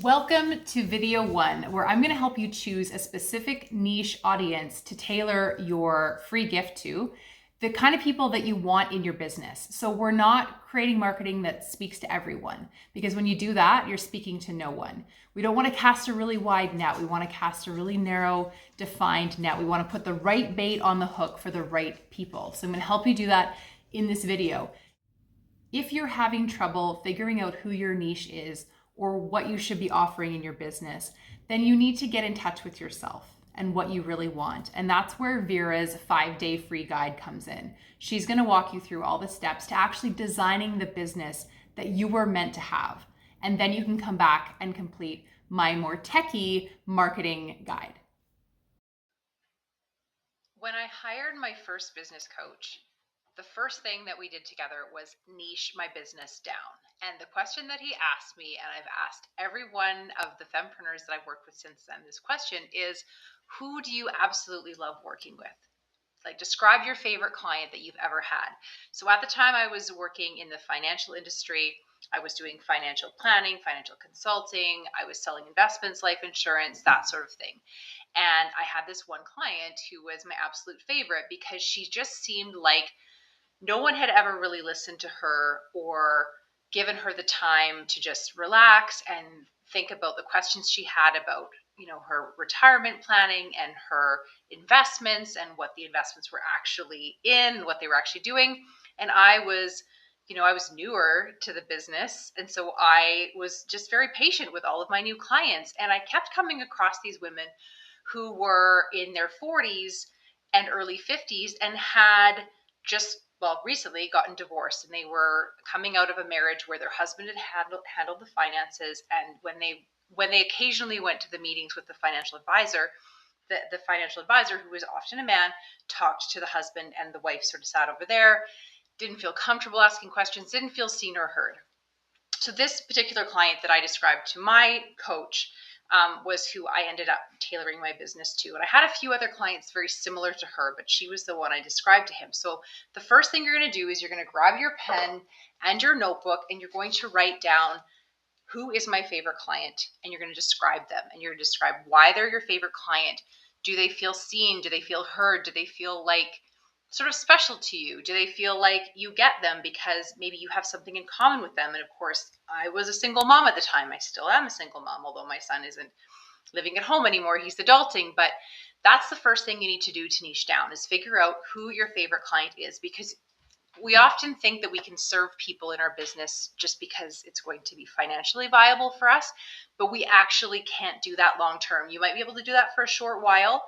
Welcome to video one, where I'm going to help you choose a specific niche audience to tailor your free gift to, the kind of people that you want in your business. So we're not creating marketing that speaks to everyone, because when you do that, you're speaking to no one. We don't want to cast a really wide net. We want to cast a really narrow, defined net. We want to put the right bait on the hook for the right people. So I'm going to help you do that in this video. If you're having trouble figuring out who your niche is or what you should be offering in your business, then you need to get in touch with yourself and what you really want. And that's where Vera's 5-day free guide comes in. She's going to walk you through all the steps to actually designing the business that you were meant to have. And then you can come back and complete my more techie marketing guide. When I hired my first business coach, the first thing that we did together was niche my business down. And the question that he asked me, and I've asked every one of the fempreneurs that I've worked with since then, this question is, who do you absolutely love working with? Like, describe your favorite client that you've ever had. So at the time I was working in the financial industry, I was doing financial planning, financial consulting, I was selling investments, life insurance, that sort of thing. And I had this one client who was my absolute favorite because she just seemed like no one had ever really listened to her or given her the time to just relax and think about the questions she had about, her retirement planning and her investments and what the investments were actually in, what they were actually doing. And I was newer to the business. And so I was just very patient with all of my new clients. And I kept coming across these women who were in their 40s and early 50s and had just recently gotten divorced, and they were coming out of a marriage where their husband had handled the finances. And when they occasionally went to the meetings with the financial advisor, the financial advisor, who was often a man, talked to the husband, and the wife sort of sat over there, didn't feel comfortable asking questions, didn't feel seen or heard. So this particular client that I described to my coach was who I ended up tailoring my business to. And I had a few other clients very similar to her, but she was the one I described to him. So the first thing you're going to do is you're going to grab your pen and your notebook, and you're going to write down who is my favorite client, and you're going to describe them, and you're going to describe why they're your favorite client. Do they feel seen? Do they feel heard? Do they feel like sort of special to you? Do they feel like you get them because maybe you have something in common with them? And of course, I was a single mom at the time. I still am a single mom, although my son isn't living at home anymore. He's adulting. But that's the first thing you need to do to niche down, is figure out who your favorite client is, because we often think that we can serve people in our business just because it's going to be financially viable for us, but we actually can't do that long term. You might be able to do that for a short while,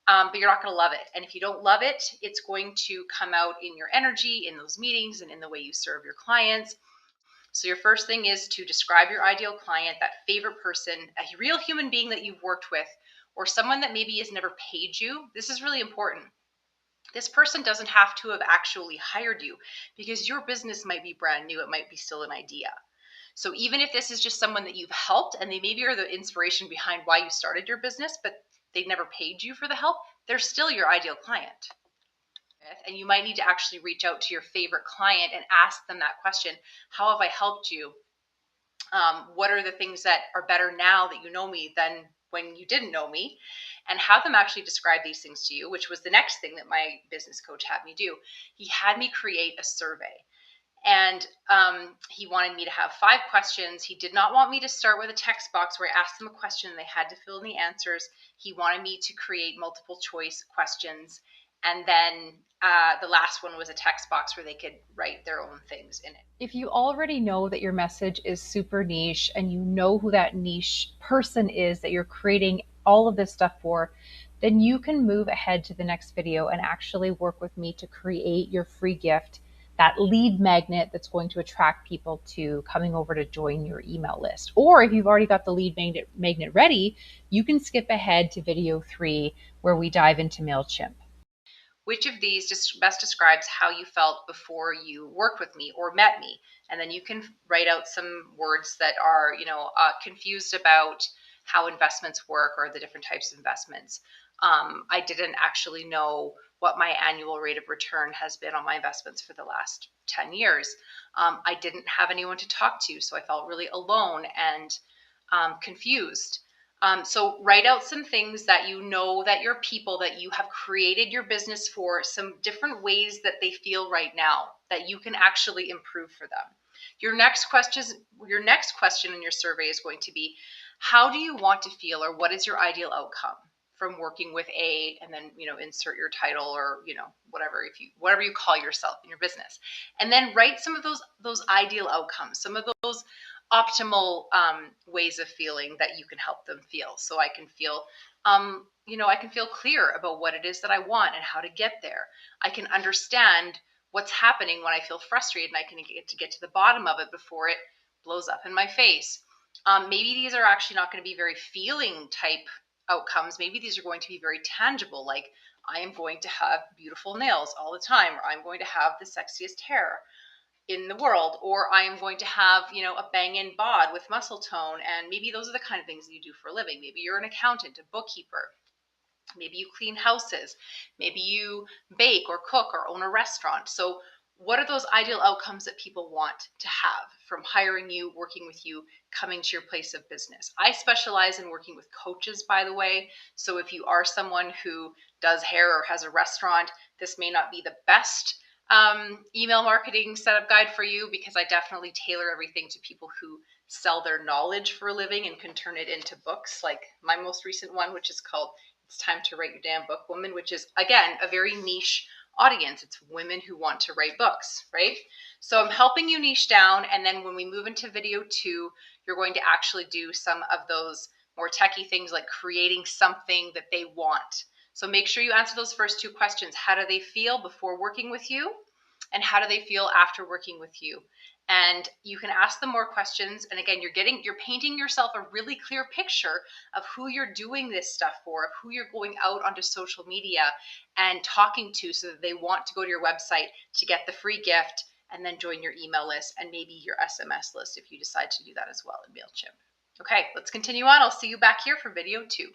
but you're not going to love it. And if you don't love it, it's going to come out in your energy, in those meetings, and in the way you serve your clients. So your first thing is to describe your ideal client, that favorite person, a real human being that you've worked with, or someone that maybe has never paid you. This is really important. This person doesn't have to have actually hired you, because your business might be brand new. It might be still an idea. So even if this is just someone that you've helped, and they maybe are the inspiration behind why you started your business, but they never paid you for the help, they're still your ideal client. And you might need to actually reach out to your favorite client and ask them that question: how have I helped you? What are the things that are better now that you know me than when you didn't know me? And have them actually describe these things to you, which was the next thing that my business coach had me do. He had me create a survey. And he wanted me to have 5 questions. He did not want me to start with a text box where I asked them a question and they had to fill in the answers. He wanted me to create multiple choice questions. And then the last one was a text box where they could write their own things in it. If you already know that your message is super niche and you know who that niche person is that you're creating all of this stuff for, then you can move ahead to the next video and actually work with me to create your free gift, that lead magnet that's going to attract people to coming over to join your email list. Or if you've already got the lead magnet ready, you can skip ahead to video 3 where we dive into Mailchimp. Which of these best describes how you felt before you worked with me or met me? And then you can write out some words that are, confused about how investments work or the different types of investments. I didn't actually know what my annual rate of return has been on my investments for the last 10 years. I didn't have anyone to talk to, so I felt really alone. And confused. So write out some things that you know that your people that you have created your business for, some different ways that they feel right now that you can actually improve for them. Your next question in your survey is going to be, how do you want to feel, or what is your ideal outcome from working with A, and then insert your title, or whatever you call yourself in your business, and then write some of those ideal outcomes, some of those optimal ways of feeling that you can help them feel. So I can feel, I can feel clear about what it is that I want and how to get there. I can understand what's happening when I feel frustrated, and I can get to the bottom of it before it blows up in my face. Maybe these are actually not going to be very feeling type outcomes. Maybe these are going to be very tangible, like I am going to have beautiful nails all the time, or I'm going to have the sexiest hair in the world, or I am going to have, a banging bod with muscle tone. And maybe those are the kind of things that you do for a living. Maybe you're an accountant, a bookkeeper. Maybe you clean houses. Maybe you bake or cook or own a restaurant. So what are those ideal outcomes that people want to have from hiring you, working with you, coming to your place of business? I specialize in working with coaches, by the way. So if you are someone who does hair or has a restaurant, this may not be the best email marketing setup guide for you, because I definitely tailor everything to people who sell their knowledge for a living and can turn it into books, like my most recent one, which is called It's Time to Write Your Damn Book, Woman, which is, again, a very niche audience. It's women who want to write books, right? So I'm helping you niche down. And then when we move into video 2, you're going to actually do some of those more techie things, like creating something that they want. So make sure you answer those first 2 questions. How do they feel before working with you? And how do they feel after working with you? And you can ask them more questions. And again, you're painting yourself a really clear picture of who you're doing this stuff for, of who you're going out onto social media and talking to, so that they want to go to your website to get the free gift and then join your email list and maybe your SMS list if you decide to do that as well in Mailchimp. Okay, let's continue on. I'll see you back here for video 2.